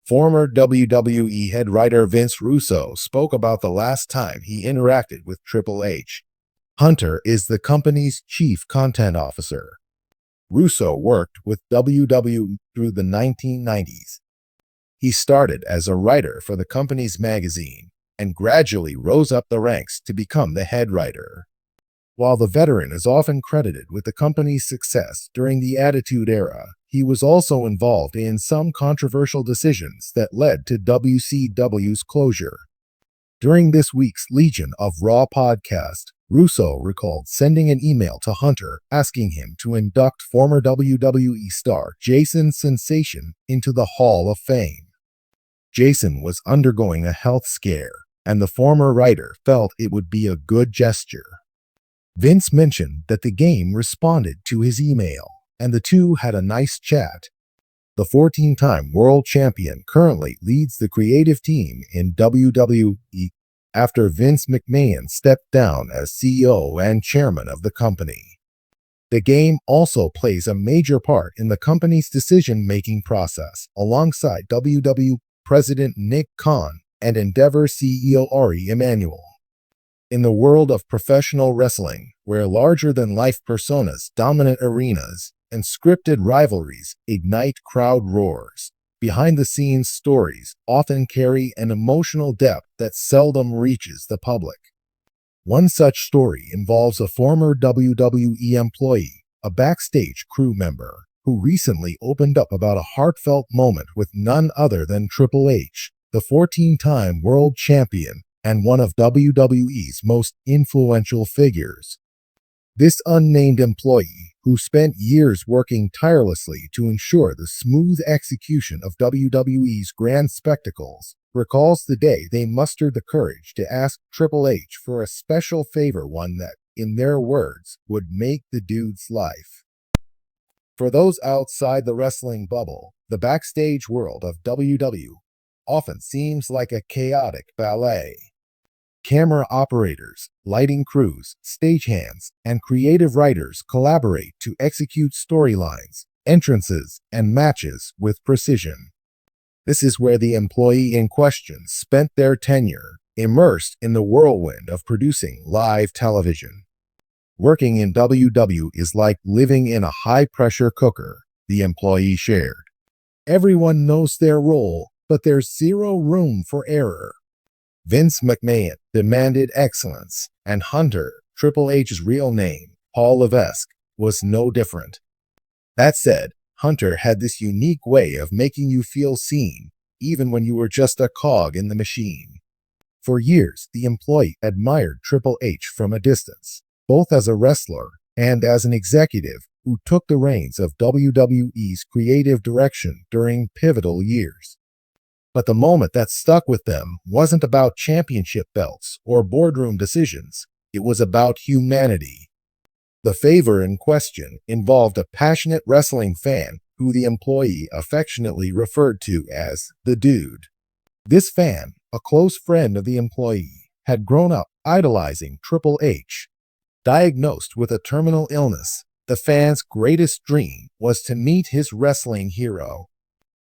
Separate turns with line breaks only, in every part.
Former WWE head writer Vince Russo spoke about the last time he interacted with Triple H. Hunter is the company's chief content officer. Russo worked with WWE through the 1990s. He started as a writer for the company's magazine and gradually rose up the ranks to become the head writer. While the veteran is often credited with the company's success during the Attitude Era, he was also involved in some controversial decisions that led to WCW's closure. During this week's Legion of Raw podcast, Russo recalled sending an email to Hunter asking him to induct former WWE star Jason Sensation into the Hall of Fame. Jason was undergoing a health scare, and the former writer felt it would be a good gesture. Vince mentioned that the game responded to his email, and the two had a nice chat. The 14-time world champion currently leads the creative team in WWE after Vince McMahon stepped down as CEO and chairman of the company. The game also plays a major part in the company's decision-making process, alongside WWE President Nick Khan and Endeavor CEO Ari Emanuel. In the world of professional wrestling, where larger-than-life personas dominate arenas and scripted rivalries ignite crowd roars, behind-the-scenes stories often carry an emotional depth that seldom reaches the public. One such story involves a former WWE employee, a backstage crew member, who recently opened up about a heartfelt moment with none other than Triple H, the 14-time world champion and one of WWE's most influential figures. This unnamed employee, who spent years working tirelessly to ensure the smooth execution of WWE's grand spectacles, recalls the day they mustered the courage to ask Triple H for a special favor, one that, in their words, would make the dude's life. For those outside the wrestling bubble, the backstage world of WWE often seems like a chaotic ballet. Camera operators, lighting crews, stagehands, and creative writers collaborate to execute storylines, entrances, and matches with precision. This is where the employee in question spent their tenure, immersed in the whirlwind of producing live television. Working in WWE is like living in a high-pressure cooker, the employee shared. Everyone knows their role, but there's zero room for error. Vince McMahon demanded excellence, and Hunter, Triple H's real name, Paul Levesque, was no different. That said, Hunter had this unique way of making you feel seen, even when you were just a cog in the machine. For years, the employee admired Triple H from a distance, both as a wrestler and as an executive who took the reins of WWE's creative direction during pivotal years. But the moment that stuck with them wasn't about championship belts or boardroom decisions. It was about humanity. The favor in question involved a passionate wrestling fan who the employee affectionately referred to as the Dude. This fan, a close friend of the employee, had grown up idolizing Triple H. Diagnosed with a terminal illness, the fan's greatest dream was to meet his wrestling hero.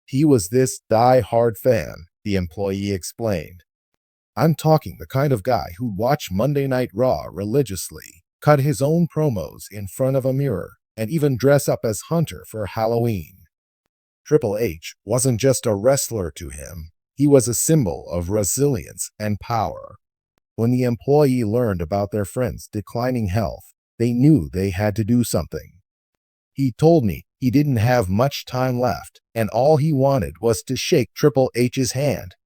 He was this die-hard fan, the employee explained. I'm talking the kind of guy who'd watch Monday Night Raw religiously, cut his own promos in front of a mirror, and even dress up as Hunter for Halloween. Triple H wasn't just a wrestler to him. He was a symbol of resilience and power. When the employee learned about their friend's declining health, they knew they had to do something. He told me he didn't have much time left, and all he wanted was to shake Triple H's hand.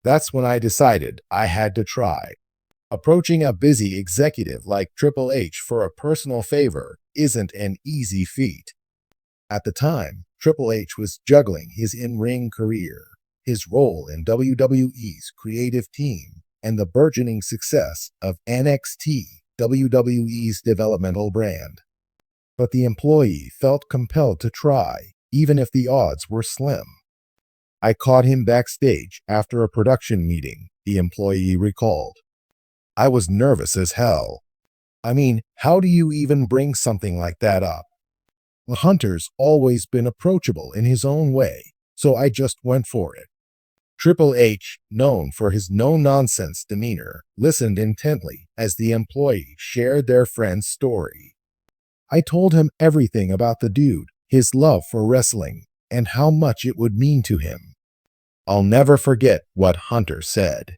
That's when I decided I had to try. Approaching a busy executive like Triple H for a personal favor isn't an easy feat. At the time, Triple H was juggling his in-ring career, his role in WWE's creative team, and the burgeoning success of NXT, WWE's developmental brand. But the employee felt compelled to try, even if the odds were slim. I caught him backstage after a production meeting, the employee recalled. I was nervous as hell. I mean, how do you even bring something like that up? Hunter's always been approachable in his own way, so I just went for it. Triple H, known for his no-nonsense demeanor, listened intently as the employee shared their friend's story. I told him everything about the dude, his love for wrestling, and how much it would mean to him. I'll never forget what Hunter said.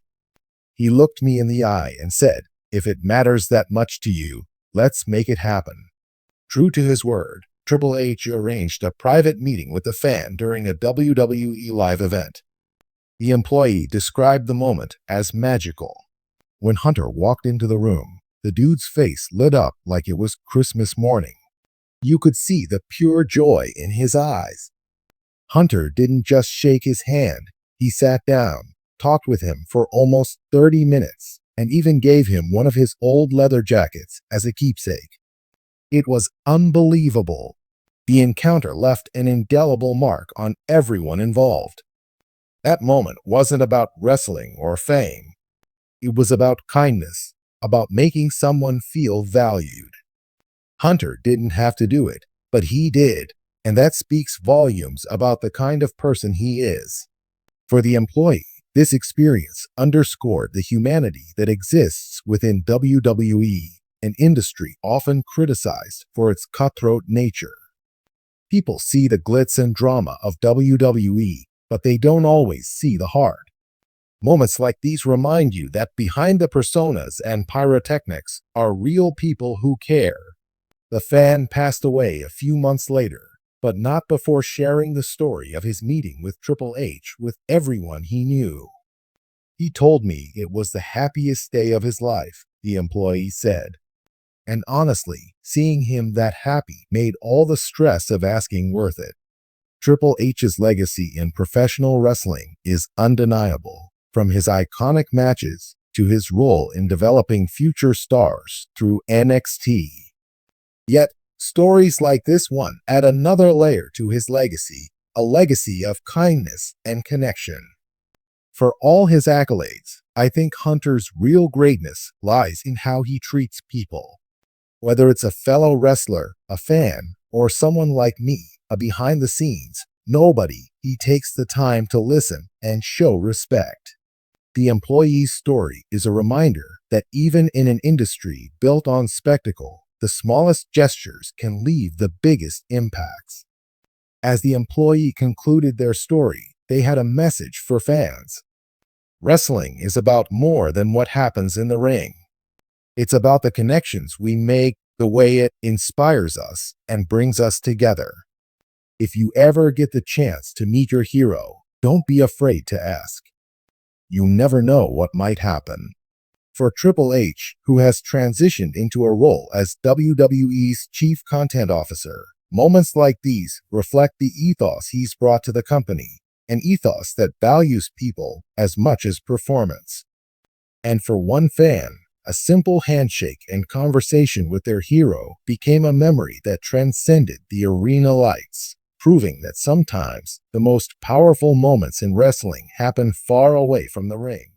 He looked me in the eye and said, "If it matters that much to you, let's make it happen." True to his word, Triple H arranged a private meeting with the fan during a WWE live event. The employee described the moment as magical. When Hunter walked into the room, the dude's face lit up like it was Christmas morning. You could see the pure joy in his eyes. Hunter didn't just shake his hand. He sat down, talked with him for almost 30 minutes, and even gave him one of his old leather jackets as a keepsake. It was unbelievable. The encounter left an indelible mark on everyone involved. That moment wasn't about wrestling or fame. It was about kindness, about making someone feel valued. Hunter didn't have to do it, but he did, and that speaks volumes about the kind of person he is. For the employee, this experience underscored the humanity that exists within WWE, an industry often criticized for its cutthroat nature. People see the glitz and drama of WWE, but they don't always see the heart. Moments like these remind you that behind the personas and pyrotechnics are real people who care. The fan passed away a few months later, but not before sharing the story of his meeting with Triple H with everyone he knew. He told me it was the happiest day of his life, the employee said. And honestly, seeing him that happy made all the stress of asking worth it. Triple H's legacy in professional wrestling is undeniable, from his iconic matches to his role in developing future stars through NXT. Yet, stories like this one add another layer to his legacy, a legacy of kindness and connection. For all his accolades, I think Hunter's real greatness lies in how he treats people. Whether it's a fellow wrestler, a fan, or someone like me, a behind the scenes, nobody, he takes the time to listen and show respect. The employee's story is a reminder that even in an industry built on spectacle, the smallest gestures can leave the biggest impacts. As the employee concluded their story, they had a message for fans. Wrestling is about more than what happens in the ring. It's about the connections we make, the way it inspires us and brings us together. If you ever get the chance to meet your hero, don't be afraid to ask. You never know what might happen. For Triple H, who has transitioned into a role as WWE's Chief Content Officer, moments like these reflect the ethos he's brought to the company, an ethos that values people as much as performance. And for one fan, a simple handshake and conversation with their hero became a memory that transcended the arena lights, proving that sometimes the most powerful moments in wrestling happen far away from the ring.